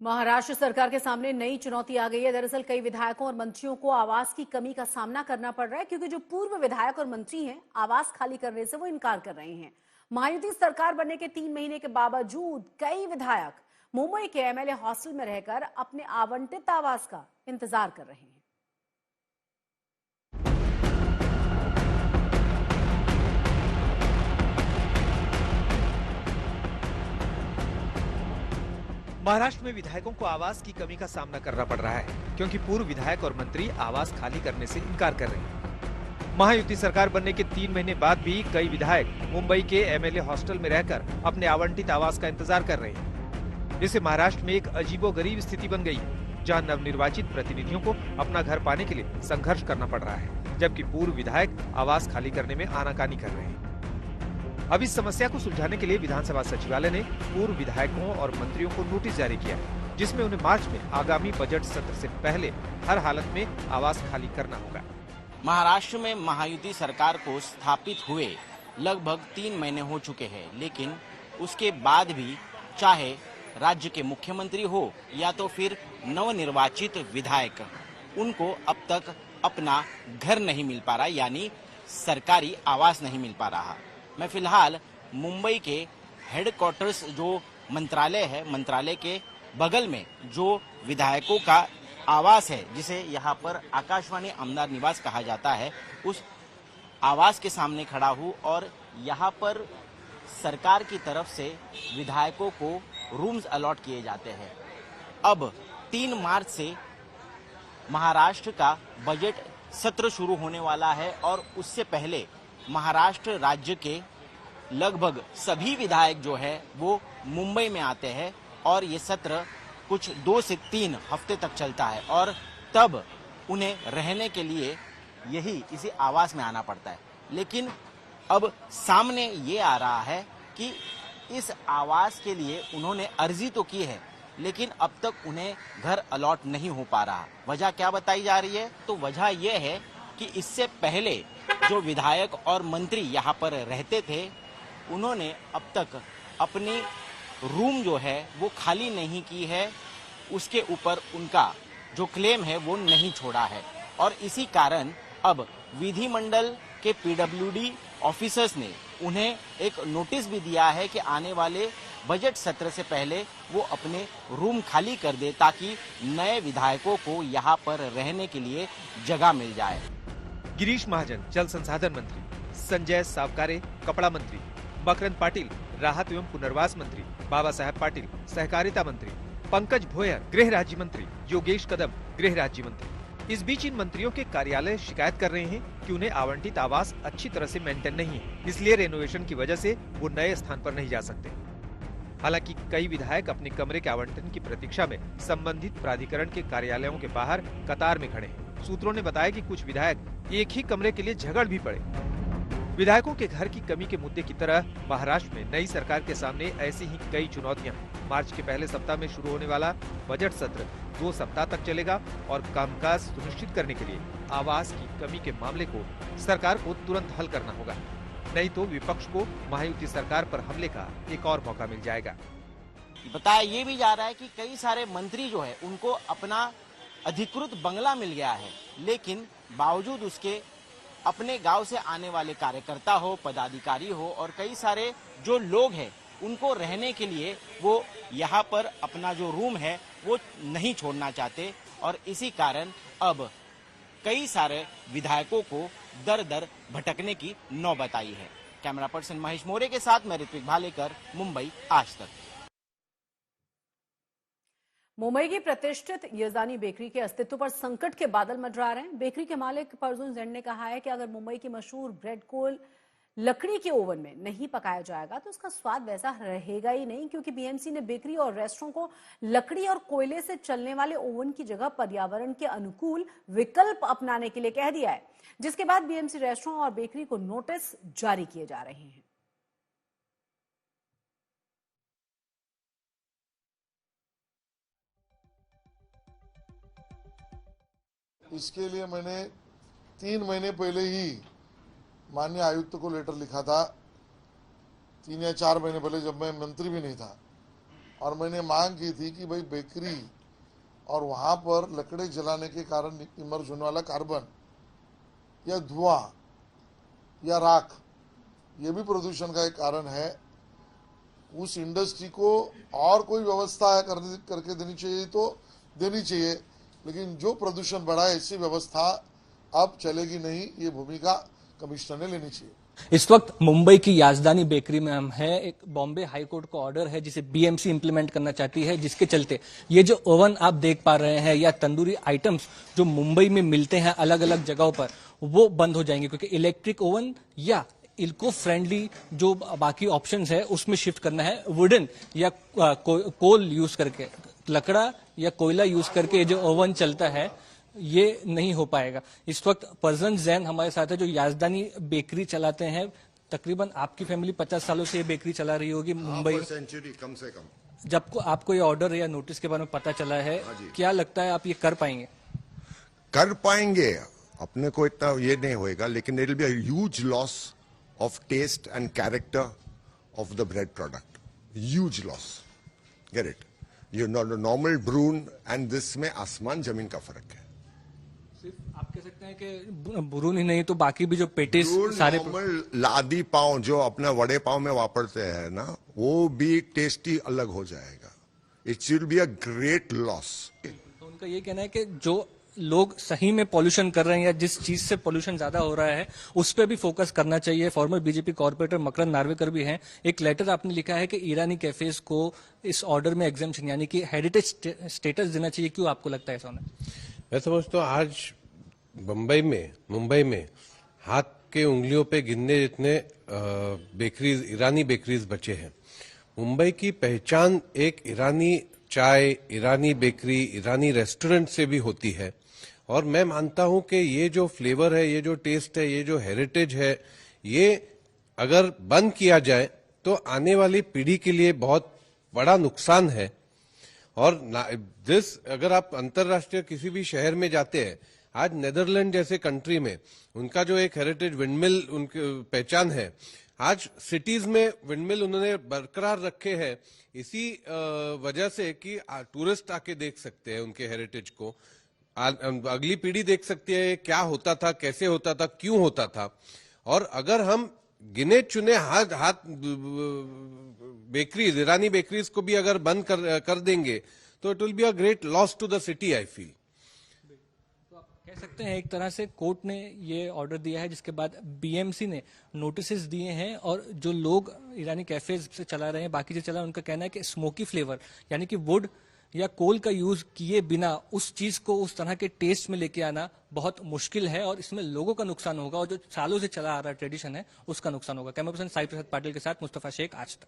महाराष्ट्र सरकार के सामने नई चुनौती आ गई है। दरअसल कई विधायकों और मंत्रियों को आवास की कमी का सामना करना पड़ रहा है, क्योंकि जो पूर्व विधायक और मंत्री हैं, आवास खाली करने से वो इनकार कर रहे हैं। महायुति सरकार बनने के 3 महीने के बावजूद कई विधायक मुंबई के एमएलए हॉस्टल में रहकर अपने आवंटित आवास का इंतजार कर रहे हैं। महाराष्ट्र में विधायकों को आवास की कमी का सामना करना पड़ रहा है, क्योंकि पूर्व विधायक और मंत्री आवास खाली करने से इनकार कर रहे हैं। महायुति सरकार बनने के 3 महीने बाद भी कई विधायक मुंबई के एमएलए हॉस्टल में रहकर अपने आवंटित आवास का इंतजार कर रहे हैं। इससे महाराष्ट्र में एक अजीबोगरीब स्थिति बन गई, जहां नवनिर्वाचित प्रतिनिधियों को अपना घर पाने के लिए संघर्ष करना पड़ रहा है, जबकि पूर्व विधायक आवास खाली करने में आनाकानी कर रहे हैं। अब इस समस्या को सुलझाने के लिए विधानसभा सचिवालय ने पूर्व विधायकों और मंत्रियों को नोटिस जारी किया है, जिसमें उन्हें मार्च में आगामी बजट सत्र से पहले हर हालत में आवास खाली करना होगा। महाराष्ट्र में महायुति सरकार को स्थापित हुए लगभग 3 महीने हो चुके हैं, लेकिन उसके बाद भी चाहे राज्य के मुख्यमंत्री हो या तो फिर नवनिर्वाचित विधायक, उनको अब तक अपना घर नहीं मिल पा रहा, यानी सरकारी आवास नहीं मिल पा रहा। मैं फिलहाल मुंबई के हेडक्वार्टर्स जो मंत्रालय है, मंत्रालय के बगल में जो विधायकों का आवास है, जिसे यहाँ पर आकाशवाणी आमदार निवास कहा जाता है, उस आवास के सामने खड़ा हूँ और यहाँ पर सरकार की तरफ से विधायकों को रूम्स अलॉट किए जाते हैं। अब 3 मार्च से महाराष्ट्र का बजट सत्र शुरू होने वाला है और उससे पहले महाराष्ट्र राज्य के लगभग सभी विधायक जो है वो मुंबई में आते हैं और ये सत्र कुछ 2 से 3 हफ्ते तक चलता है और तब उन्हें रहने के लिए इसी आवास में आना पड़ता है। लेकिन अब सामने ये आ रहा है कि इस आवास के लिए उन्होंने अर्जी तो की है, लेकिन अब तक उन्हें घर अलॉट नहीं हो पा रहा। वजह क्या बताई जा रही है? तो वजह यह है कि इससे पहले जो विधायक और मंत्री यहाँ पर रहते थे, उन्होंने अब तक अपनी रूम जो है वो खाली नहीं की है, उसके ऊपर उनका जो क्लेम है वो नहीं छोड़ा है। और इसी कारण अब विधिमंडल के पीडब्ल्यूडी ऑफिसर्स ने उन्हें एक नोटिस भी दिया है कि आने वाले बजट सत्र से पहले वो अपने रूम खाली कर दे, ताकि नए विधायकों को यहाँ पर रहने के लिए जगह मिल जाए। गिरीश महाजन जल संसाधन मंत्री, संजय सावकारे कपड़ा मंत्री, मकरंद पाटिल राहत एवं पुनर्वास मंत्री, बाबा साहेब पाटिल सहकारिता मंत्री, पंकज भोयर गृह राज्य मंत्री, योगेश कदम गृह राज्य मंत्री। इस बीच इन मंत्रियों के कार्यालय शिकायत कर रहे हैं कि उन्हें आवंटित आवास अच्छी तरह से मेंटेन नहीं है, इसलिए रेनोवेशन की वजह से वो नए स्थान पर नहीं जा सकते। हालांकि कई विधायक अपने कमरे के आवंटन की प्रतीक्षा में संबंधित प्राधिकरण के कार्यालयों के बाहर कतार में खड़े हैं। सूत्रों ने बताया कि कुछ विधायक एक ही कमरे के लिए झगड़ भी पड़े। विधायकों के घर की कमी के मुद्दे की तरह महाराष्ट्र में नई सरकार के सामने ऐसी ही कई चुनौतियां। मार्च के पहले सप्ताह में शुरू होने वाला बजट सत्र 2 सप्ताह तक चलेगा और कामकाज सुनिश्चित करने के लिए आवास की कमी के मामले को सरकार को तुरंत हल करना होगा, नहीं तो विपक्ष को महायुति सरकार पर हमले का एक और मौका मिल जाएगा। बताया ये भी जा रहा है कि कई सारे मंत्री जो है उनको अपना अधिकृत बंगला मिल गया है, लेकिन बावजूद उसके अपने गांव से आने वाले कार्यकर्ता हो, पदाधिकारी हो और कई सारे जो लोग हैं उनको रहने के लिए वो यहाँ पर अपना जो रूम है वो नहीं छोड़ना चाहते और इसी कारण अब कई सारे विधायकों को दर दर भटकने की नौबत आई है। कैमरा पर्सन महेश मोरे के साथ मैं ऋत्विक भालेकर, मुंबई आज तक। मुंबई की प्रतिष्ठित यज़दानी बेकरी के अस्तित्व पर संकट के बादल मंडरा रहे हैं। बेकरी के मालिक परजुन जैन ने कहा है कि अगर मुंबई की मशहूर ब्रेड को लकड़ी के ओवन में नहीं पकाया जाएगा तो उसका स्वाद वैसा रहेगा ही नहीं, क्योंकि बीएमसी ने बेकरी और रेस्टोरेंट को लकड़ी और कोयले से चलने वाले ओवन की जगह पर्यावरण के अनुकूल विकल्प अपनाने के लिए कह दिया है, जिसके बाद बीएमसी रेस्टोरेंट और बेकरी को नोटिस जारी किए जा रहे हैं। इसके लिए मैंने 3 महीने पहले ही माननीय आयुक्त को लेटर लिखा था, 3 या 4 महीने पहले, जब मैं मंत्री भी नहीं था, और मैंने मांग की थी कि भाई बेकरी और वहां पर लकड़ी जलाने के कारण इमर्ज होने वाला कार्बन या धुआं या राख, ये भी प्रदूषण का एक कारण है। उस इंडस्ट्री को और कोई व्यवस्था करके देनी चाहिए तो देनी चाहिए, लेकिन जो प्रदूषण बढ़ा है ऐसी व्यवस्था अब चलेगी नहीं, ये भूमिका कमिश्नर ने लेनी चाहिए। इस वक्त मुंबई की याजदानी बेकरी में हम हैं। एक बॉम्बे हाई कोर्ट का ऑर्डर है जिसे बीएमसी इंप्लीमेंट करना चाहती है, जिसके चलते ये जो ओवन आप देख पा रहे हैं या तंदूरी आइटम्स जो मुंबई में मिलते हैं अलग अलग जगहों पर, वो बंद हो जाएंगे, क्योंकि इलेक्ट्रिक ओवन या इको फ्रेंडली जो बाकी ऑप्शंस है उसमें शिफ्ट करना है। वुडन या कोल यूज करके, लकड़ा या कोयला यूज करके ये जो ओवन चलता है ये नहीं हो पाएगा। इस वक्त परजन जैन हमारे साथ है जो याजदानी बेकरी चलाते हैं। तकरीबन आपकी फैमिली 50 सालों से ये बेकरी चला रही होगी मुंबई। सेंचुरी कम से कम। जब आपको ये ऑर्डर या नोटिस के बारे में पता चला है, क्या लगता है आप ये कर पाएंगे? कर पाएंगे, अपने को इतना ये नहीं होएगा, लेकिन it will be a huge loss of taste and character of the bread product. Huge loss, get it? You know normal brown and this में आसमान जमीन का फर्क है। आप कह सकते हैं कि बुरून ही नहीं तो बाकी भी जो पेटिस सारे नॉर्मल लादी पाव जो अपना वड़े पाव में वापरते हैं ना, वो भी टेस्टी अलग हो जाएगा। It will be a great loss. तो उनका ये कहना है कि जो लोग सही में पॉल्यूशन कर रहे हैं या जिस चीज से पॉल्यूशन ज्यादा हो रहा है उस पर भी फोकस करना चाहिए। फॉर्मर बीजेपी कॉर्पोरेटर मकरंद नार्वेकर भी हैं। एक लेटर आपने लिखा है कि ईरानी कैफेज को इस ऑर्डर में एग्जेम्पशन यानी कि हेरिटेज स्टेटस देना चाहिए। क्यों आपको लगता है ऐसा होना? मैं समझता हूँ आज मुंबई में हाथ के उंगलियों पे गिनने जितने बेकरीज, ईरानी बेकरीज बचे हैं। मुंबई की पहचान एक ईरानी चाय, ईरानी बेकरी, ईरानी रेस्टोरेंट से भी होती है। और मैं मानता हूं कि ये जो फ्लेवर है, ये जो टेस्ट है, ये जो हेरिटेज है, ये अगर बंद किया जाए तो आने वाली पीढ़ी के लिए बहुत बड़ा नुकसान है। और अगर आप अंतर्राष्ट्रीय किसी भी शहर में जाते हैं, आज नेदरलैंड जैसे कंट्री में उनका जो एक हेरिटेज विंडमिल उनकी पहचान है, आज सिटीज में विंडमिल उन्होंने बरकरार रखे हैं इसी वजह से कि टूरिस्ट आके देख सकते हैं उनके हेरिटेज को। अगली पीढ़ी देख सकती है क्या होता था, कैसे होता था, क्यों होता था। और अगर हम गिने चुने हाथ बेकरीज, ईरानी बेकरीज को भी अगर बंद कर देंगे तो it will be a great loss to the city, I feel. कह सकते हैं एक तरह से कोर्ट ने ये ऑर्डर दिया है जिसके बाद बीएमसी ने नोटिसेस दिए हैं। और जो लोग ईरानी कैफेज से चला रहे हैं, बाकी जो चला रहे हैं, उनका कहना है कि स्मोकी फ्लेवर यानी कि वुड या कोल का यूज किए बिना उस चीज को उस तरह के टेस्ट में लेके आना बहुत मुश्किल है और इसमें लोगों का नुकसान होगा और जो सालों से चला आ रहा ट्रेडिशन है उसका नुकसान होगा। कैमरा पर्सन साई प्रसाद पाटिल के साथ मुस्तफा शेख, आज तक।